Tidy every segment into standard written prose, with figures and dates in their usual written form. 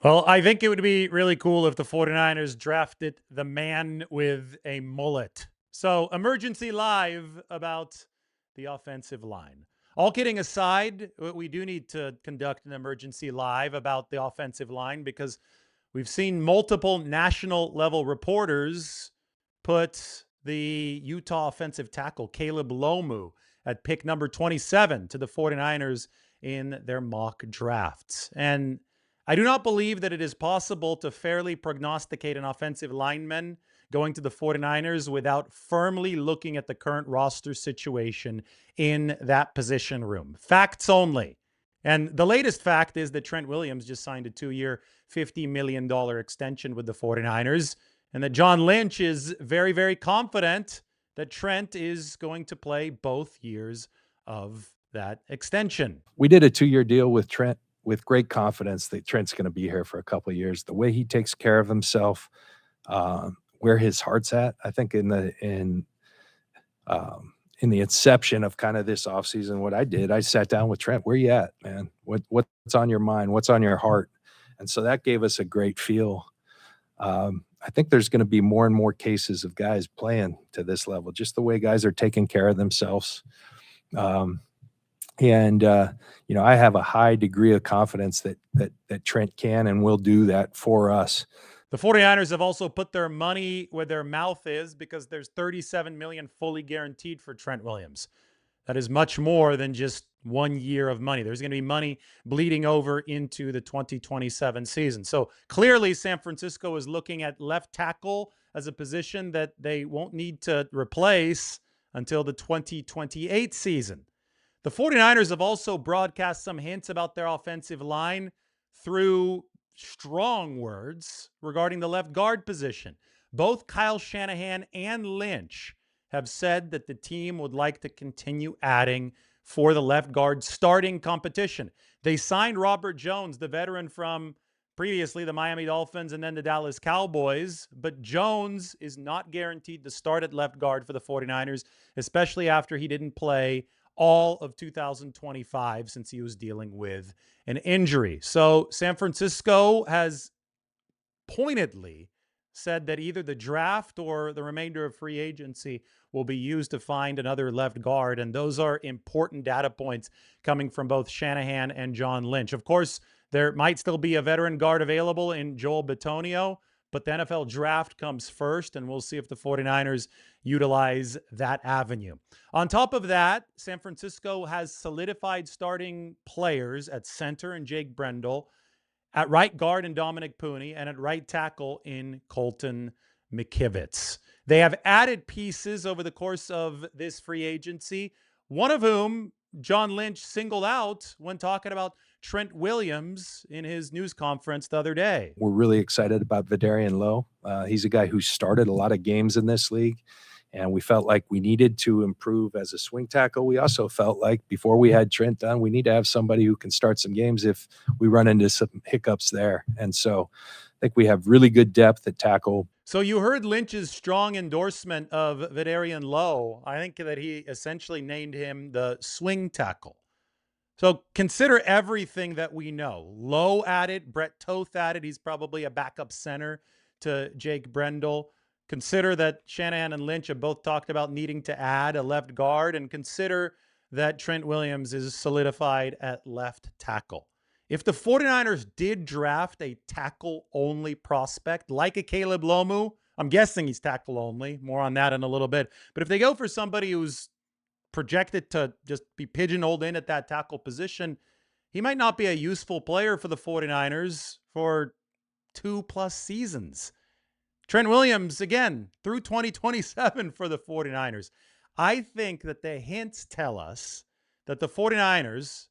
Well, I think it would be really cool if the 49ers drafted the man with a mullet. So, emergency live about the offensive line. All kidding aside, we do need to conduct an emergency live about the offensive line because we've seen multiple national level reporters put the Utah offensive tackle, Caleb Lomu, at pick number 27 to the 49ers in their mock drafts. And I do not believe that it is possible to fairly prognosticate an offensive lineman going to the 49ers without firmly looking at the current roster situation in that position room. Facts only. And the latest fact is that Trent Williams just signed a 2-year, $50 million extension with the 49ers, and that John Lynch is very, very confident that Trent is going to play both years of that extension. We did a 2-year deal with Trent with great confidence that Trent's going to be here for a couple of years. The way he takes care of himself, where his heart's at, I think in the inception of kind of this offseason, what I did, I sat down with Trent. Where you at, man? What's on your mind? What's on your heart? And so that gave us a great feel. I think there's going to be more and more cases of guys playing to this level, just the way guys are taking care of themselves. I have a high degree of confidence that Trent can and will do that for us. The 49ers have also put their money where their mouth is because there's $37 million fully guaranteed for Trent Williams. That is much more than just 1 year of money. There's going to be money bleeding over into the 2027 season. So clearly San Francisco is looking at left tackle as a position that they won't need to replace until the 2028 season. The 49ers have also broadcast some hints about their offensive line through strong words regarding the left guard position. Both Kyle Shanahan and Lynch have said that the team would like to continue adding for the left guard starting competition. They signed Robert Jones, the veteran from previously the Miami Dolphins and then the Dallas Cowboys, but Jones is not guaranteed to start at left guard for the 49ers, especially after he didn't play all of 2025 since he was dealing with an injury. So San Francisco has pointedly said that either the draft or the remainder of free agency will be used to find another left guard. And those are important data points coming from both Shanahan and John Lynch. Of course, there might still be a veteran guard available in Joel Bitonio, but the NFL draft comes first, and we'll see if the 49ers utilize that avenue. On top of that, San Francisco has solidified starting players at center in Jake Brendel, at right guard in Dominic Pooney, and at right tackle in Colton McKivitz. They have added pieces over the course of this free agency, one of whom John Lynch singled out when talking about Trent Williams in his news conference the other day. We're really excited about Vederian Lowe. He's a guy who started a lot of games in this league, and we felt like we needed to improve as a swing tackle. We also felt like before we had Trent done, we need to have somebody who can start some games if we run into some hiccups there. And so I think we have really good depth at tackle. So you heard Lynch's strong endorsement of Vederian Lowe. I think that he essentially named him the swing tackle. So consider everything that we know. Lowe added, Brett Toth added. He's probably a backup center to Jake Brendel. Consider that Shanahan and Lynch have both talked about needing to add a left guard, and consider that Trent Williams is solidified at left tackle. If the 49ers did draft a tackle-only prospect like a Caleb Lomu, I'm guessing he's tackle-only. More on that in a little bit. But if they go for somebody who's projected to just be pigeonholed in at that tackle position, he might not be a useful player for the 49ers for 2+ seasons. Trent Williams, again, through 2027 for the 49ers. I think that the hints tell us that the 49ers,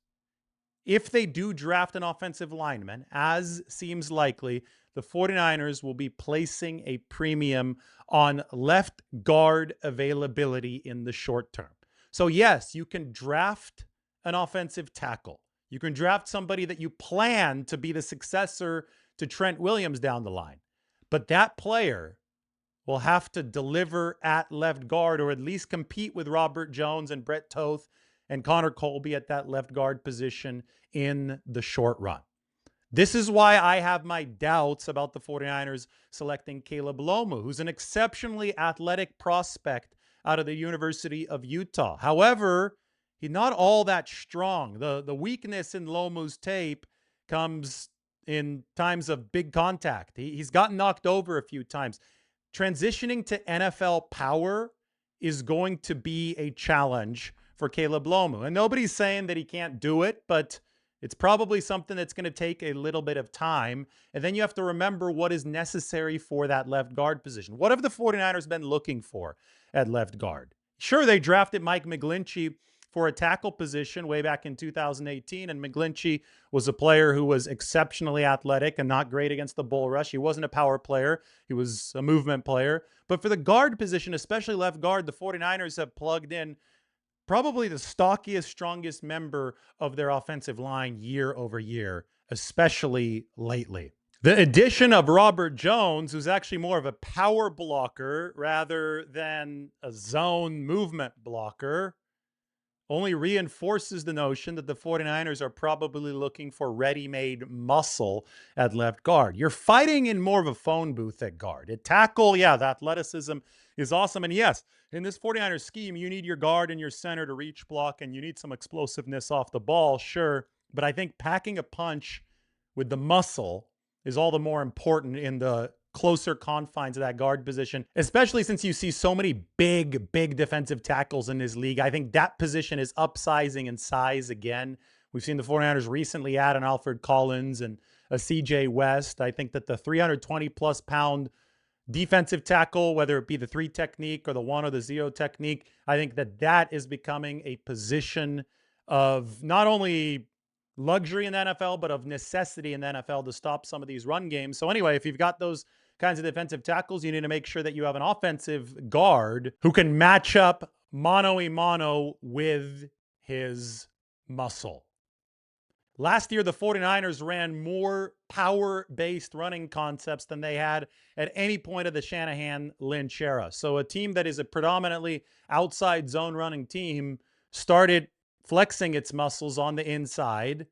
if they do draft an offensive lineman, as seems likely, the 49ers will be placing a premium on left guard availability in the short term. So yes, you can draft an offensive tackle. You can draft somebody that you plan to be the successor to Trent Williams down the line. But that player will have to deliver at left guard, or at least compete with Robert Jones and Brett Toth and Connor Colby at that left guard position in the short run. This is why I have my doubts about the 49ers selecting Caleb Lomu, who's an exceptionally athletic prospect out of the University of Utah. However, he's not all that strong. The weakness in Lomu's tape comes in times of big contact. He's gotten knocked over a few times. Transitioning to NFL power is going to be a challenge for Caleb Lomu. And nobody's saying that he can't do it, but it's probably something that's going to take a little bit of time. And then you have to remember what is necessary for that left guard position. What have the 49ers been looking for at left guard? Sure, they drafted Mike McGlinchey for a tackle position way back in 2018. And McGlinchey was a player who was exceptionally athletic and not great against the bull rush. He wasn't a power player. He was a movement player. But for the guard position, especially left guard, the 49ers have plugged in probably the stockiest, strongest member of their offensive line year over year, especially lately. The addition of Robert Jones, who's actually more of a power blocker rather than a zone movement blocker, only reinforces the notion that the 49ers are probably looking for ready-made muscle at left guard. You're fighting in more of a phone booth at guard. At tackle, yeah, the athleticism is awesome. And yes, in this 49ers scheme, you need your guard and your center to reach block, and you need some explosiveness off the ball, sure. But I think packing a punch with the muscle is all the more important in the closer confines of that guard position, especially since you see so many big defensive tackles in this league. I think that position is upsizing in size again. We've seen the 49ers recently add an Alfred Collins and a CJ West. I think that the 320-plus pound defensive tackle, whether it be the 3 technique or the 1 or the 0 technique, I think that that is becoming a position of not only luxury in the NFL, but of necessity in the NFL to stop some of these run games. So anyway, if you've got those kinds of defensive tackles, you need to make sure that you have an offensive guard who can match up mano-a-mano with his muscle. Last year, the 49ers ran more power-based running concepts than they had at any point of the Shanahan-Lynch era. So a team that is a predominantly outside zone running team started flexing its muscles on the inside.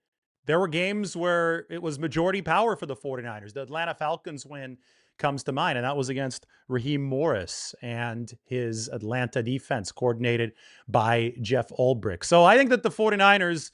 There were games where it was majority power for the 49ers. The Atlanta Falcons win comes to mind, and that was against Raheem Morris and his Atlanta defense coordinated by Jeff Ulbrich. So I think that the 49ers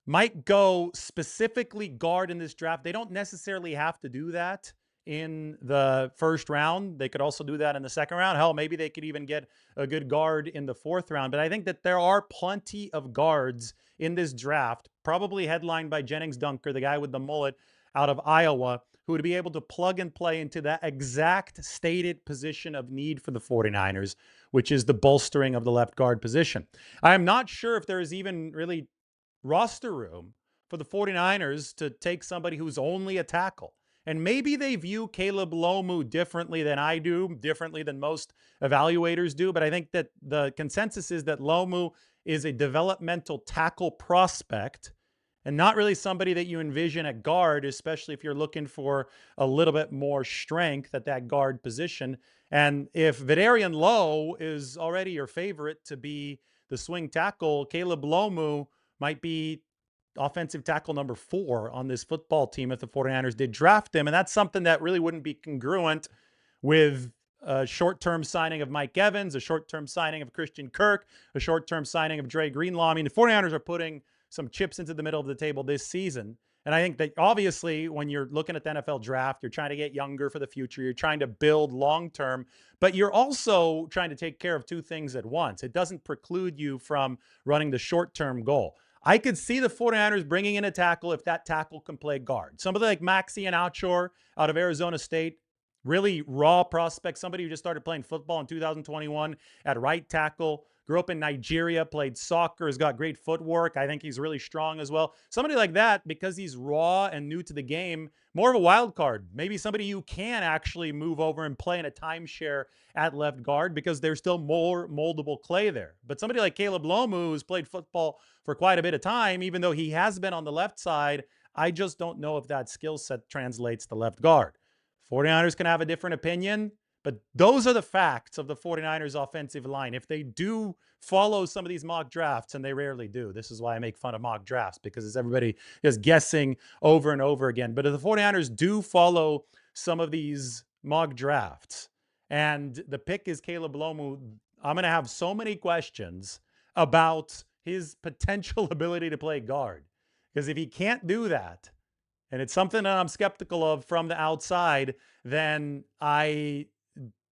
might go specifically guard in this draft. They don't necessarily have to do that in the first round. They could also do that in the second round. Hell, maybe they could even get a good guard in the fourth round. But I think that there are plenty of guards in this draft, probably headlined by Jennings Dunker, the guy with the mullet out of Iowa, who would be able to plug and play into that exact stated position of need for the 49ers, which is the bolstering of the left guard position. I am not sure if there is even really roster room for the 49ers to take somebody who's only a tackle. And maybe they view Caleb Lomu differently than I do, differently than most evaluators do. But I think that the consensus is that Lomu is a developmental tackle prospect and not really somebody that you envision at guard, especially if you're looking for a little bit more strength at that guard position. And if Vederian Lowe is already your favorite to be the swing tackle, Caleb Lomu might be offensive tackle number 4 on this football team if the 49ers did draft him. And that's something that really wouldn't be congruent with a short-term signing of Mike Evans, a short-term signing of Christian Kirk, a short-term signing of Dre Greenlaw. I mean, the 49ers are putting some chips into the middle of the table this season. And I think that obviously when you're looking at the NFL draft, you're trying to get younger for the future. You're trying to build long-term, but you're also trying to take care of 2 things at once. It doesn't preclude you from running the short-term goal. I could see the 49ers bringing in a tackle if that tackle can play guard. Somebody like Maxi and Outshore out of Arizona State, really raw prospect, somebody who just started playing football in 2021 at right tackle, grew up in Nigeria, played soccer, has got great footwork. I think he's really strong as well. Somebody like that, because he's raw and new to the game, more of a wild card. Maybe somebody you can actually move over and play in a timeshare at left guard because there's still more moldable clay there. But somebody like Caleb Lomu, who's played football for quite a bit of time, even though he has been on the left side, I just don't know if that skill set translates to left guard. 49ers can have a different opinion, But those are the facts of the 49ers offensive line. If they do follow some of these mock drafts, and they rarely do, this is why I make fun of mock drafts, because it's everybody is guessing over and over again. But if the 49ers do follow some of these mock drafts and the pick is Caleb Lomu, I'm going to have so many questions about his potential ability to play guard. Because if he can't do that, and it's something that I'm skeptical of from the outside, then I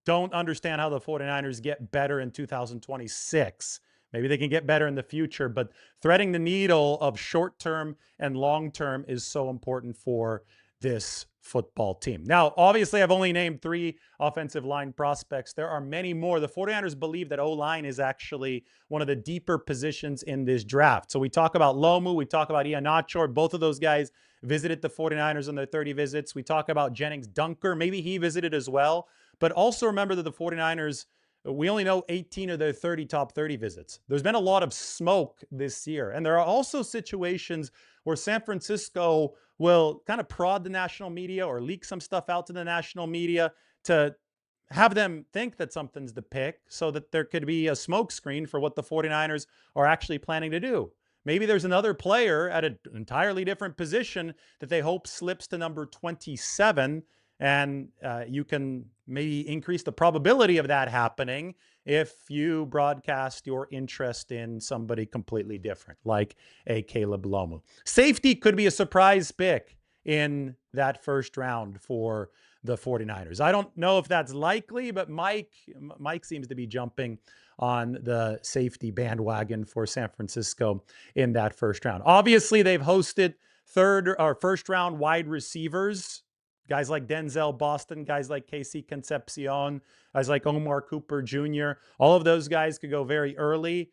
don't understand how the 49ers get better in 2026. Maybe they can get better in the future, but threading the needle of short-term and long-term is so important for this football team. Now, obviously, I've only named 3 offensive line prospects. There are many more. The 49ers believe that O-line is actually one of the deeper positions in this draft. So we talk about Lomu, we talk about Iheanacho. Both of those guys visited the 49ers on their 30 visits. We talk about Jennings Dunker. Maybe he visited as well. But also remember that the 49ers, we only know 18 of their 30 top 30 visits. There's been a lot of smoke this year. And there are also situations where San Francisco will kind of prod the national media or leak some stuff out to the national media to have them think that something's the pick, so that there could be a smokescreen for what the 49ers are actually planning to do. Maybe there's another player at an entirely different position that they hope slips to number 27, and you can maybe increase the probability of that happening if you broadcast your interest in somebody completely different, like a Caleb Lomu. Safety could be a surprise pick in that first round for the 49ers. I don't know if that's likely, but Mike seems to be jumping on the safety bandwagon for San Francisco in that first round. Obviously, they've hosted third or first round wide receivers, guys like Denzel Boston, guys like KC Concepcion, guys like Omar Cooper Jr. All of those guys could go very early.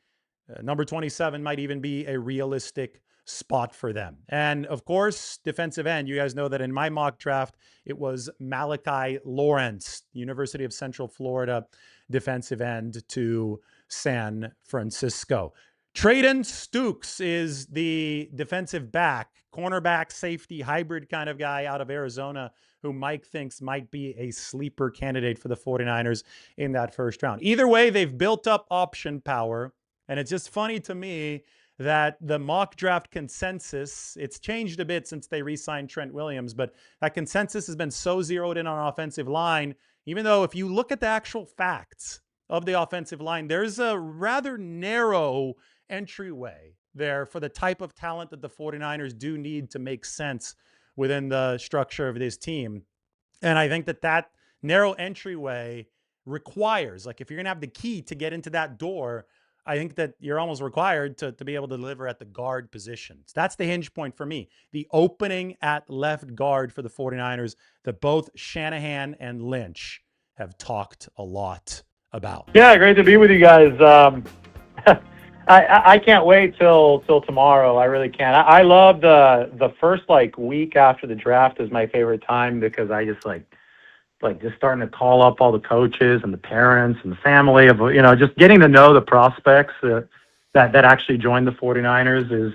Number 27 might even be a realistic spot for them. And of course, defensive end. You guys know that in my mock draft, it was Malachi Lawrence, University of Central Florida defensive end to San Francisco. Trayden Stukes is the defensive back, cornerback, safety, hybrid kind of guy out of Arizona who Mike thinks might be a sleeper candidate for the 49ers in that first round. Either way, they've built up option power, and it's just funny to me that the mock draft consensus, it's changed a bit since they re-signed Trent Williams, but that consensus has been so zeroed in on offensive line, even though if you look at the actual facts of the offensive line, there's a rather narrow entryway there for the type of talent that the 49ers do need to make sense within the structure of this team. And I think that narrow entryway requires, like, if you're going to have the key to get into that door, I think that you're almost required to be able to deliver at the guard position. So that's the hinge point for me. The opening at left guard for the 49ers that both Shanahan and Lynch have talked a lot about. Yeah, great to be with you guys. I can't wait till tomorrow. I really can't. I love the first week after the draft is my favorite time, because I just just starting to call up all the coaches and the parents and the family of, just getting to know the prospects that actually joined the 49ers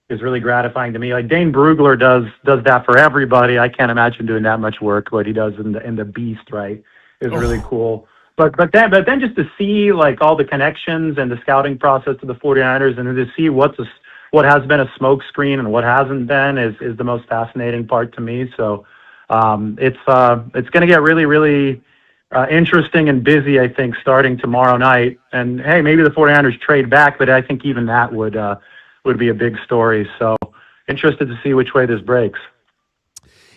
is really gratifying to me. Like Dane Brugler does that for everybody. I can't imagine doing that much work. What he does in the Beast, right, is really cool. But then just to see all the connections and the scouting process to the 49ers, and to see what has been a smokescreen and what hasn't been is the most fascinating part to me. So it's going to get really, really interesting and busy, I think, starting tomorrow night. And hey, maybe the 49ers trade back, but I think even that would be a big story. So interested to see which way this breaks.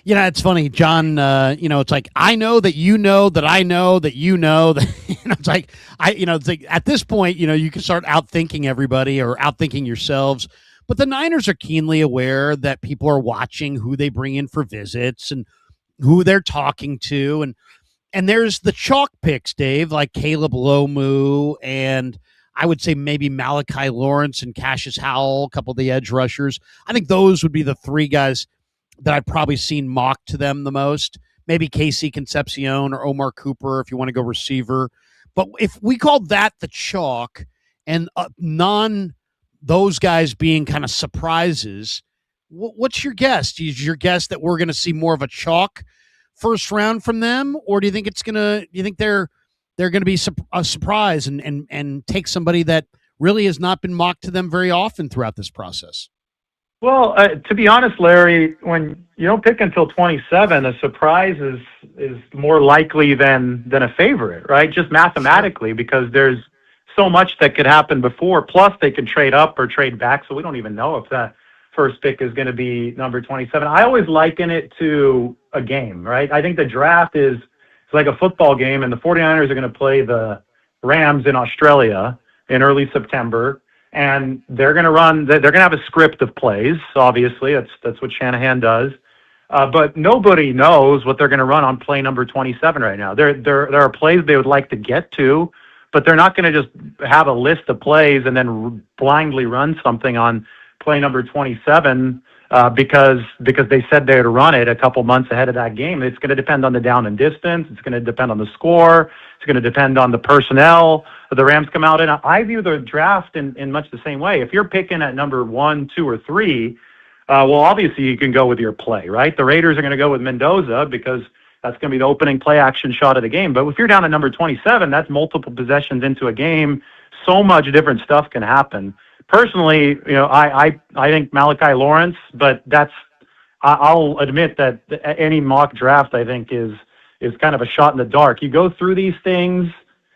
It's funny, John. It's like, I know that you know that I know that you know that. It's like at this point, you can start outthinking everybody or outthinking yourselves. But the Niners are keenly aware that people are watching who they bring in for visits and who they're talking to, and there's the chalk picks, Dave, like Caleb Lomu, and I would say maybe Malachi Lawrence and Cassius Howell, a couple of the edge rushers. I think those would be the 3 guys that I've probably seen mocked to them the most. Maybe KC Concepcion or Omar Cooper if you want to go receiver. But if we called that the chalk and those guys being kind of surprises, what's your guess? Is your guess that we're going to see more of a chalk first round from them, or do you think they're going to be a surprise and take somebody that really has not been mocked to them very often throughout this process? Well, to be honest, Larry, when you don't pick until 27, a surprise is more likely than a favorite, right? Just mathematically, because there's so much that could happen before. Plus, they could trade up or trade back, so we don't even know if that first pick is going to be number 27. I always liken it to a game, right? I think the draft is like a football game, and the 49ers are going to play the Rams in Australia in early September. And they're going to have a script of plays. Obviously, that's what Shanahan does. But nobody knows what they're going to run on play number 27 right now. There are plays they would like to get to, but they're not going to just have a list of plays and then blindly run something on play number 27 because they said they would run it a couple months ahead of that game. It's going to depend on the down and distance. It's going to depend on the score. It's going to depend on the personnel the Rams come out in. I view the draft in much the same way. If you're picking at number 1, 2, or 3, well, obviously you can go with your play, right? The Raiders are going to go with Mendoza because that's going to be the opening play action shot of the game. But if you're down at number 27, that's multiple possessions into a game. So much different stuff can happen. Personally, I think Malachi Lawrence, but I'll admit that any mock draft I think is kind of a shot in the dark. You go through these things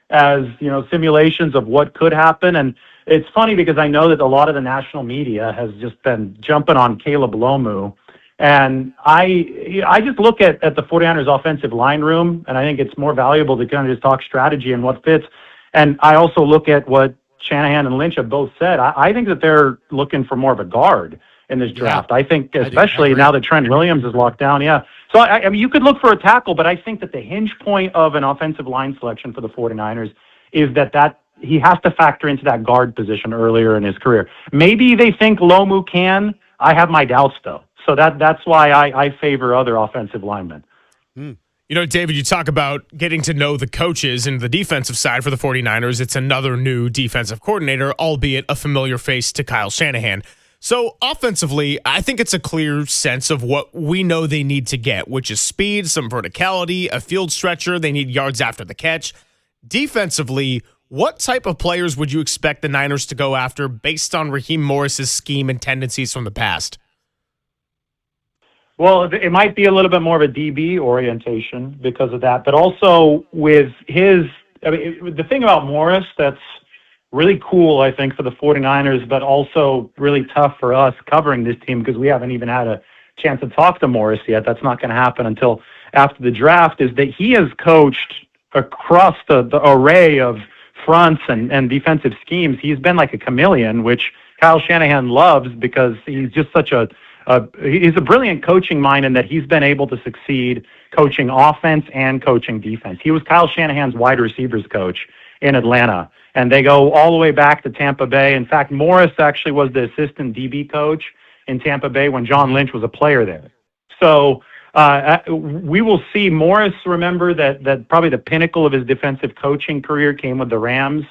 as simulations of what could happen, and it's funny because I know that a lot of the national media has just been jumping on Caleb Lomu, and I just look at the 49ers offensive line room, and I think it's more valuable to kind of just talk strategy and what fits. And I also look at what Shanahan and Lynch have both said. I think that they're looking for more of a guard in this draft. I think especially now that Trent Williams is locked down. Yeah. So, I mean, you could look for a tackle, but I think that the hinge point of an offensive line selection for the 49ers is that he has to factor into that guard position earlier in his career. Maybe they think Lomu can. I have my doubts, though. So that's why I favor other offensive linemen. David, you talk about getting to know the coaches and the defensive side for the 49ers. It's another new defensive coordinator, albeit a familiar face to Kyle Shanahan. So offensively, I think it's a clear sense of what we know they need to get, which is speed, some verticality, a field stretcher. They need yards after the catch. Defensively, what type of players would you expect the Niners to go after based on Raheem Morris's scheme and tendencies from the past? Well, it might be a little bit more of a DB orientation because of that, but also with the thing about Morris that's really cool, I think, for the 49ers, but also really tough for us covering this team because we haven't even had a chance to talk to Morris yet. That's not going to happen until after the draft, is that he has coached across the array of fronts and defensive schemes. He's been like a chameleon, which Kyle Shanahan loves because he's just such he's a brilliant coaching mind in that he's been able to succeed coaching offense and coaching defense. He was Kyle Shanahan's wide receivers coach in Atlanta, and they go all the way back to Tampa Bay. In fact, Morris actually was the assistant DB coach in Tampa Bay when John Lynch was a player there. So we will see Morris remember that probably the pinnacle of his defensive coaching career came with the Rams.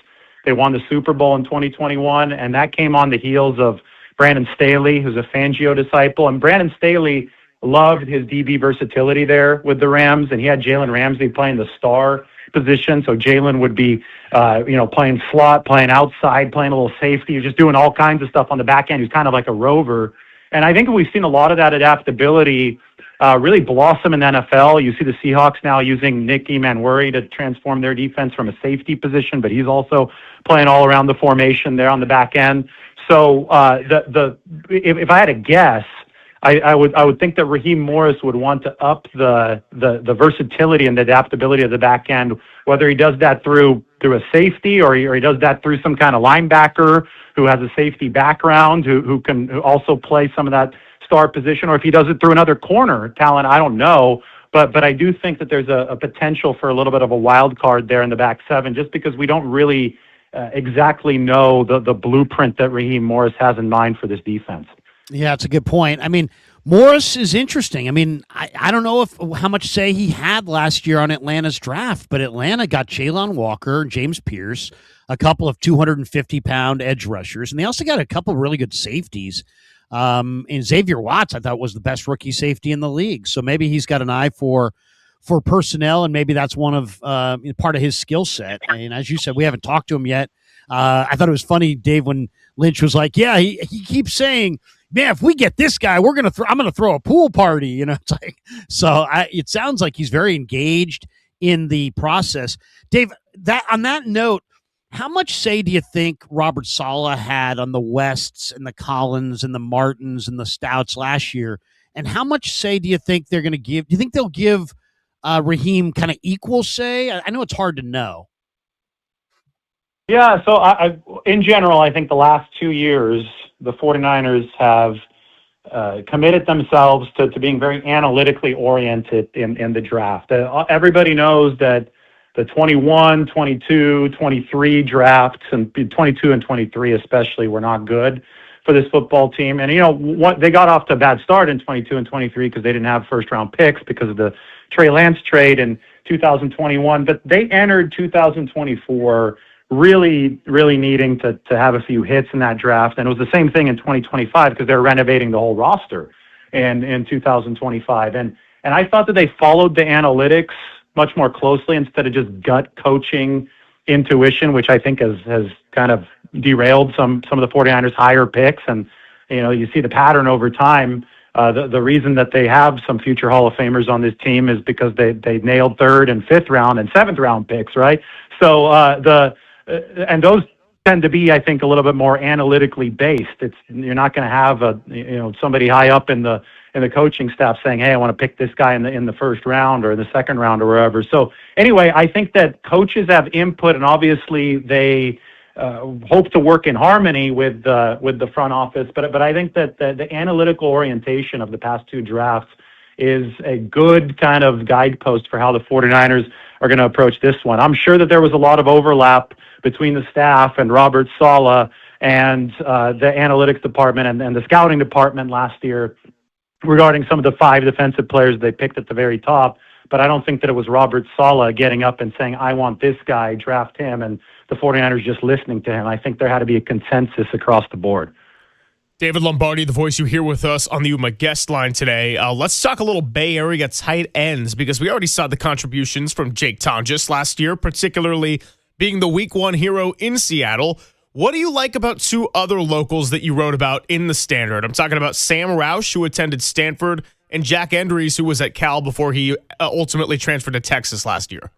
They won the Super Bowl in 2021, and that came on the heels of Brandon Staley, who's a Fangio disciple. And Brandon Staley loved his DB versatility there with the Rams, and he had Jalen Ramsey playing the star position. So Jalen would be, playing slot, playing outside, playing a little safety, just doing all kinds of stuff on the back end. He's kind of like a rover. And I think we've seen a lot of that adaptability really blossom in the NFL. You see the Seahawks now using Nick Emanwuri to transform their defense from a safety position, but he's also playing all around the formation there on the back end. So if I had to guess, I would think that Raheem Morris would want to up the versatility and the adaptability of the back end, whether he does that through a safety or he does that through some kind of linebacker who has a safety background who can also play some of that star position, or if he does it through another corner talent, I don't know. But I do think that there's a potential for a little bit of a wild card there in the back seven, just because we don't really exactly know the blueprint that Raheem Morris has in mind for this defense. Yeah, it's a good point. I mean, Morris is interesting. I mean, I don't know how much say he had last year on Atlanta's draft, but Atlanta got Jalen Walker, James Pierce, a couple of 250-pound edge rushers, and they also got a couple of really good safeties. And Xavier Watts, I thought, was the best rookie safety in the league. So maybe he's got an eye for for personnel, and maybe that's one of part of his skill set. And as you said, we haven't talked to him yet. I thought it was funny, Dave, when Lynch was like, "Yeah, he keeps saying, man, if we get this guy, I'm gonna throw a pool party." You know, it's like it sounds like he's very engaged in the process. Dave, on that note, how much say do you think Robert Saleh had on the Wests and the Collins and the Martins and the Stouts last year? And how much say do you think they're going to give? Do you think they'll give Raheem kind of equal say? I know it's hard to know. Yeah, so in general, I think the last 2 years, the 49ers have committed themselves to being very analytically oriented in the draft. Everybody knows that the 21, 22, 23 drafts, and 22 and 23 especially, were not good for this football team. And, they got off to a bad start in 22 and 23 because they didn't have first-round picks because of the Trey Lance trade in 2021. But they entered 2024 really, really needing to have a few hits in that draft. And it was the same thing in 2025 because they're renovating the whole roster in 2025. And I thought that they followed the analytics much more closely instead of just gut coaching intuition, which I think has kind of derailed some of the 49ers higher picks. And, you see the pattern over time. The reason that they have some future Hall of Famers on this team is because they nailed 3rd and 5th round and 7th round picks, right? So and those tend to be, I think, a little bit more analytically based. You're not going to have somebody high up in the coaching staff saying, "Hey, I want to pick this guy in the first round or in the second round or wherever." So anyway, I think that coaches have input, and obviously they hope to work in harmony with the front office. But I think that the analytical orientation of the past 2 drafts is a good kind of guidepost for how the 49ers are going to approach this one. I'm sure that there was a lot of overlap between the staff and Robert Saleh and the analytics department and the scouting department last year regarding some of the 5 defensive players they picked at the very top. But I don't think that it was Robert Saleh getting up and saying, "I want this guy, draft him," and the 49ers just listening to him. I think there had to be a consensus across the board. David Lombardi, the voice you hear with us on the UMA guest line today. Let's talk a little Bay Area tight ends, because we already saw the contributions from Jake Tonjes last year, particularly being the week 1 hero in Seattle. What do you like about 2 other locals that you wrote about in the Standard? I'm talking about Sam Roush, who attended Stanford, and Jack Endries, who was at Cal before he ultimately transferred to Texas last year.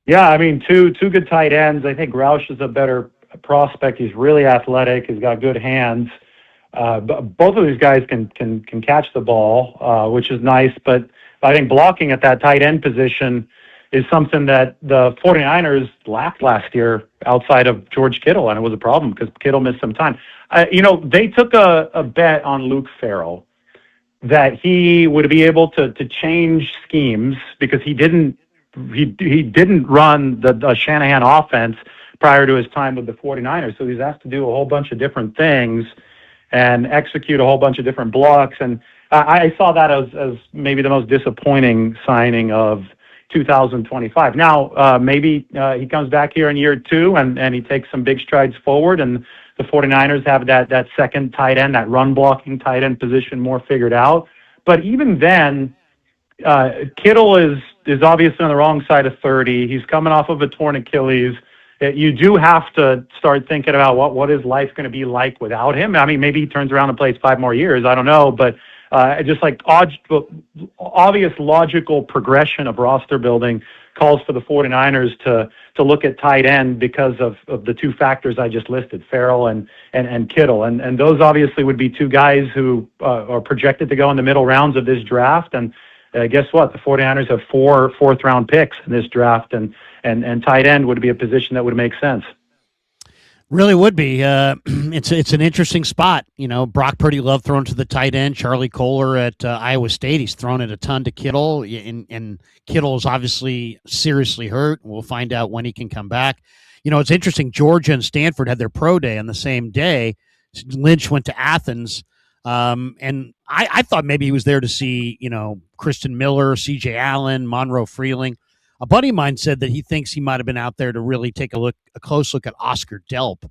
Yeah, I mean, two good tight ends. I think Roush is a better prospect. He's really athletic. He's got good hands. Both of these guys can catch the ball, which is nice. But I think blocking at that tight end position is something that the 49ers lacked last year outside of George Kittle, and it was a problem because Kittle missed some time. They took a bet on Luke Farrell that he would be able to change schemes because he didn't run the Shanahan offense prior to his time with the 49ers. So he's asked to do a whole bunch of different things and execute a whole bunch of different blocks. And I saw that as maybe the most disappointing signing of 2025. Now, maybe he comes back here in year 2 and he takes some big strides forward, and the 49ers have that second tight end, that run blocking tight end position more figured out. But even then, Kittle is obviously on the wrong side of 30. He's coming off of a torn Achilles. You do have to start thinking about what is life going to be like without him. I mean, maybe he turns around and plays 5 more years. I don't know. But just like obvious logical progression of roster building calls for the 49ers to look at tight end because of the 2 factors I just listed, Farrell and Kittle. And those obviously would be 2 guys who are projected to go in the middle rounds of this draft. And guess what? The 49ers have 4 fourth-round picks in this draft, and tight end would be a position that would make sense. Really would be. It's an interesting spot. Brock Purdy loved throwing to the tight end. Charlie Kohler at Iowa State, he's thrown it a ton to Kittle, and Kittle is obviously seriously hurt. We'll find out when he can come back. It's interesting. Georgia and Stanford had their pro day on the same day. Lynch went to Athens, and I thought maybe he was there to see, Kristen Miller, C.J. Allen, Monroe Freeling. A buddy of mine said that he thinks he might have been out there to really take a close look at Oscar Delp,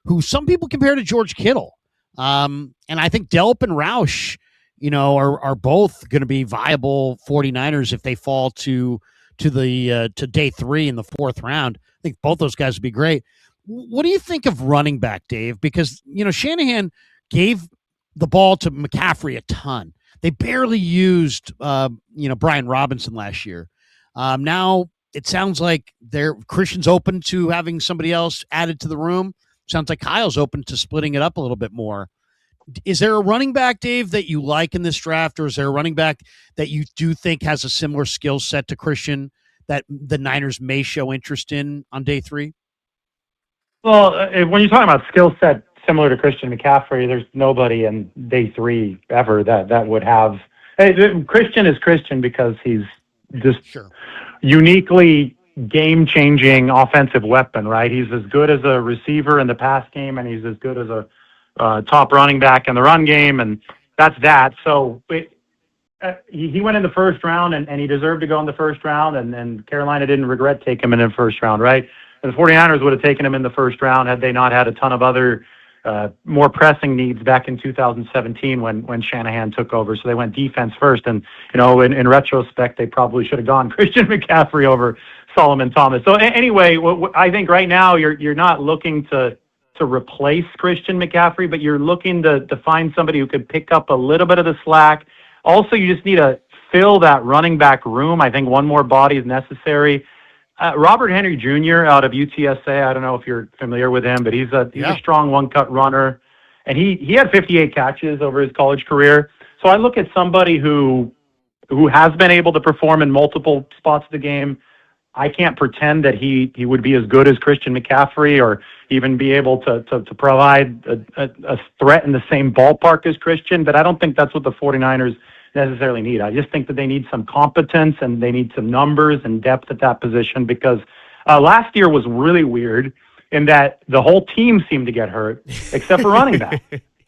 who some people compare to George Kittle. And I think Delp and Roush are both going to be viable 49ers if they fall to day 3 in the 4th round. I think both those guys would be great. What do you think of running back, Dave? Because, Shanahan gave the ball to McCaffrey a ton. They barely used, Brian Robinson last year. Now it sounds like Christian's open to having somebody else added to the room. Sounds like Kyle's open to splitting it up a little bit more. Is there a running back, Dave, that you like in this draft, or is there a running back that you do think has a similar skill set to Christian that the Niners may show interest in on day 3? Well, when you're talking about skill set similar to Christian McCaffrey, there's nobody in day 3 ever that would have. Christian is Christian because he's just uniquely game-changing offensive weapon, right? He's as good as a receiver in the pass game, and he's as good as a top running back in the run game, and that's that. So he went in the first round, and he deserved to go in the first round, and Carolina didn't regret taking him in the first round, right? And the 49ers would have taken him in the first round had they not had a ton of other more pressing needs back in 2017 when Shanahan took over. So they went defense first, and in retrospect, they probably should have gone Christian McCaffrey over Solomon Thomas. So anyway, I think right now you're not looking to replace Christian McCaffrey, but you're looking to find somebody who could pick up a little bit of the slack. Also, you just need to fill that running back room. I think one more body is necessary. Robert Henry Jr. out of UTSA, I don't know if you're familiar with him, but he's a strong one-cut runner, and he had 58 catches over his college career. So I look at somebody who has been able to perform in multiple spots of the game. I can't pretend that he would be as good as Christian McCaffrey or even be able to provide a threat in the same ballpark as Christian, but I don't think that's what the 49ers necessarily need. I just think that they need some competence and they need some numbers and depth at that position because last year was really weird in that the whole team seemed to get hurt except for running back,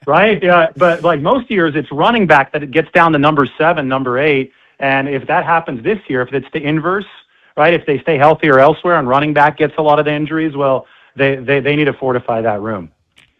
right? But like most years, it's running back that it gets down to number 7, number 8, and if that happens this year, if it's the inverse, right? If they stay healthy or elsewhere and running back gets a lot of the injuries, well, they need to fortify that room.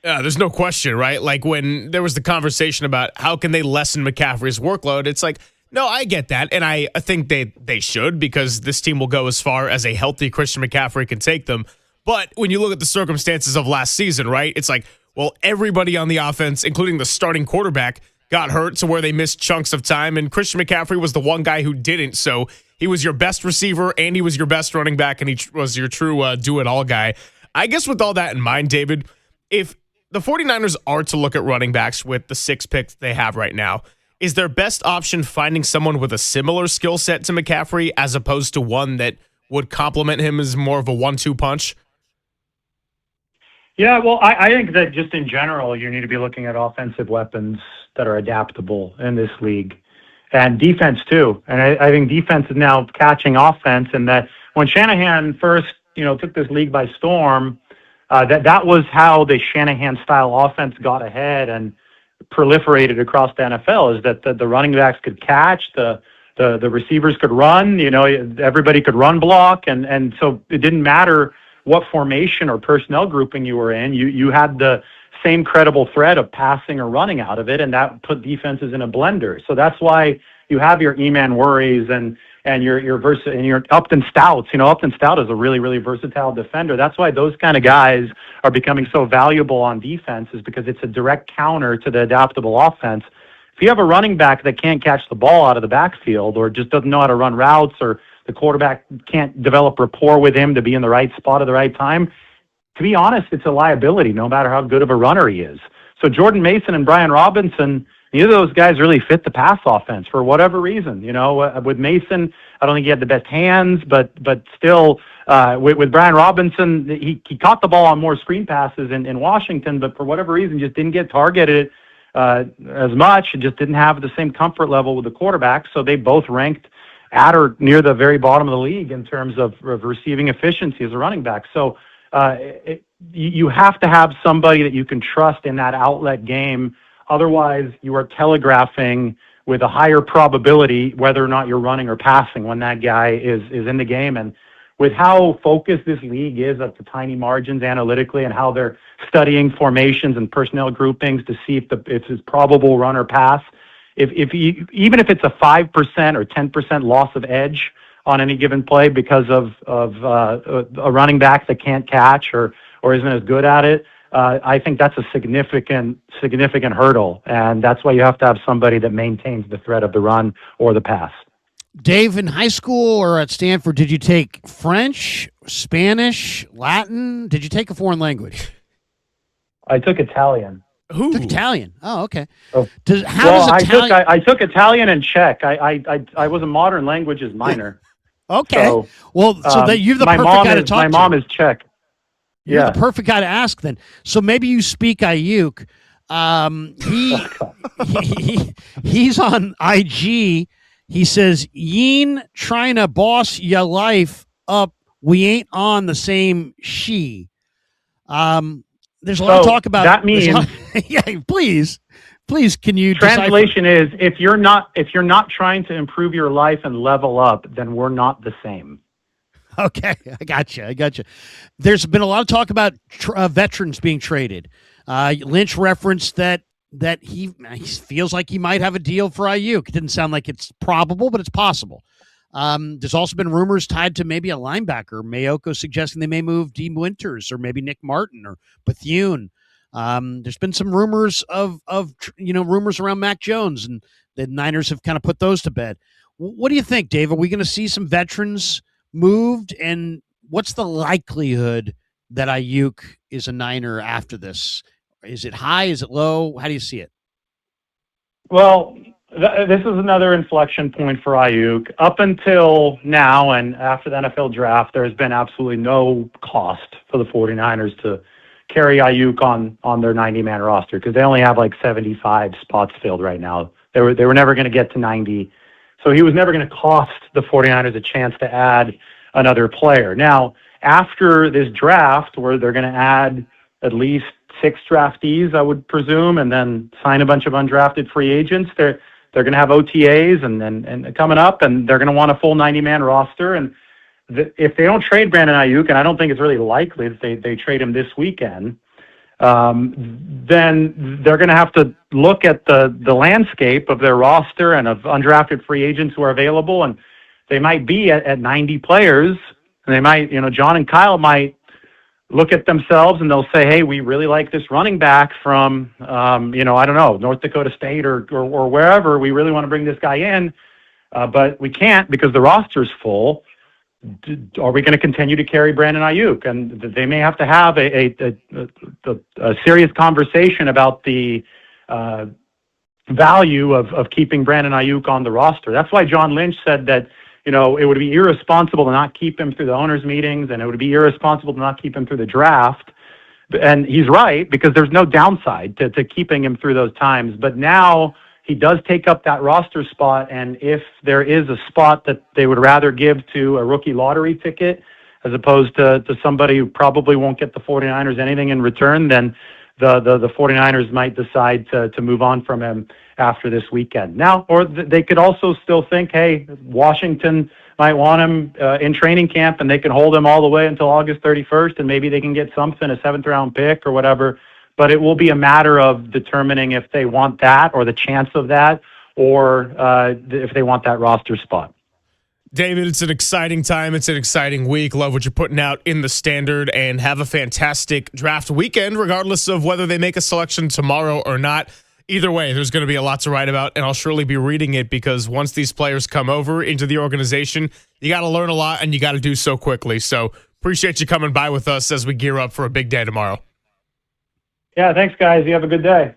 Yeah, there's no question, right? Like when there was the conversation about how can they lessen McCaffrey's workload, it's like, no, I get that. And I think they should because this team will go as far as a healthy Christian McCaffrey can take them. But when you look at the circumstances of last season, right, it's like, well, everybody on the offense, including the starting quarterback, got hurt to where they missed chunks of time. And Christian McCaffrey was the one guy who didn't. So he was your best receiver and he was your best running back and he was your true do-it-all guy. I guess with all that in mind, David, if the 49ers are to look at running backs with the 6 picks they have right now, is their best option finding someone with a similar skill set to McCaffrey as opposed to one that would complement him as more of a 1-2 punch? Yeah, well, I think that just in general, you need to be looking at offensive weapons that are adaptable in this league and defense too. And I think defense is now catching offense, and that when Shanahan first, took this league by storm, that was how the Shanahan style offense got ahead and proliferated across the NFL, is that the running backs could catch, the receivers could run, everybody could run block. And so it didn't matter what formation or personnel grouping you were in, you had the same credible threat of passing or running out of it. And that put defenses in a blender. So that's why you have your E-man worries and your Upton Stouts. Upton Stout is a really, really versatile defender. That's why those kind of guys are becoming so valuable on defense, is because it's a direct counter to the adaptable offense. If you have a running back that can't catch the ball out of the backfield or just doesn't know how to run routes, or the quarterback can't develop rapport with him to be in the right spot at the right time, to be honest, it's a liability no matter how good of a runner he is. So Jordan Mason and Brian Robinson, neither of those guys really fit the pass offense for whatever reason. With Mason, I don't think he had the best hands, but still, with Brian Robinson, he caught the ball on more screen passes in Washington, but for whatever reason, just didn't get targeted as much. And just didn't have the same comfort level with the quarterback. So they both ranked at or near the very bottom of the league in terms of receiving efficiency as a running back. So you have to have somebody that you can trust in that outlet game. Otherwise, you are telegraphing with a higher probability whether or not you're running or passing when that guy is in the game. And with how focused this league is at the tiny margins analytically and how they're studying formations and personnel groupings to see if it's probable run or pass, even if it's a 5% or 10% loss of edge on any given play because of a running back that can't catch or isn't as good at it, I think that's a significant hurdle, and that's why you have to have somebody that maintains the threat of the run or the pass. Dave, in high school or at Stanford, did you take French, Spanish, Latin? Did you take a foreign language? I took Italian. Ooh. Took Italian. Oh, okay. Oh. Does I took Italian and Czech. I was a modern languages minor. Okay. So, well, so that you're the perfect guy to talk to. My mom is Czech. You're Yeah. the perfect guy to ask then. So maybe you speak Aiyuk. He's on IG. He says, "Yeen trying to boss ya life up. We ain't on the same she." There's a lot of talk about that. Means yeah. Please, can you? Translation is if you're not trying to improve your life and level up, then we're not the same. Okay, I got you. There's been a lot of talk about veterans being traded. Lynch referenced that he feels like he might have a deal for Aiyuk. It didn't sound like it's probable, but it's possible. There's also been rumors tied to maybe a linebacker. Mayoko suggesting they may move Dean Winters or maybe Nick Martin or Bethune. There's been some rumors of rumors around Mac Jones, and the Niners have kind of put those to bed. What do you think, Dave? Are we going to see some veterans moved, and what's the likelihood that Aiyuk is a Niner after this? Is it high? Is it low? How do you see it? Well, this is another inflection point for Aiyuk. Up until now and after the NFL draft, there has been absolutely no cost for the 49ers to carry Aiyuk on their 90-man roster because they only have like 75 spots filled right now. They were never going to get to 90. So he was never going to cost the 49ers a chance to add another player. Now, after this draft, where they're going to add at least 6 draftees, I would presume, and then sign a bunch of undrafted free agents, they're going to have OTAs and coming up, and they're going to want a full 90-man roster. And if they don't trade Brandon Aiyuk, and I don't think it's really likely that they trade him this weekend, then they're going to have to look at the landscape of their roster and of undrafted free agents who are available, and they might be at 90 players, and they might, John and Kyle might look at themselves and they'll say, hey, we really like this running back from, I don't know, North Dakota State or wherever. We really want to bring this guy in, but we can't because the roster's full. Are we going to continue to carry Brandon Aiyuk? And they may have to have a serious conversation about the value of keeping Brandon Aiyuk on the roster. That's why John Lynch said that, it would be irresponsible to not keep him through the owners' meetings, and it would be irresponsible to not keep him through the draft. And he's right, because there's no downside to keeping him through those times. But now he does take up that roster spot, and if there is a spot that they would rather give to a rookie lottery ticket as opposed to somebody who probably won't get the 49ers anything in return, then the 49ers might decide to move on from him after this weekend. Now, or they could also still think, hey, Washington might want him in training camp, and they can hold him all the way until August 31st, and maybe they can get something, a 7th-round pick or whatever. But it will be a matter of determining if they want that or the chance of that, or if they want that roster spot. David, it's an exciting time. It's an exciting week. Love what you're putting out in the Standard, and have a fantastic draft weekend, regardless of whether they make a selection tomorrow or not. Either way, there's going to be a lot to write about, and I'll surely be reading it because once these players come over into the organization, you got to learn a lot, and you got to do so quickly. So appreciate you coming by with us as we gear up for a big day tomorrow. Yeah, thanks, guys. You have a good day.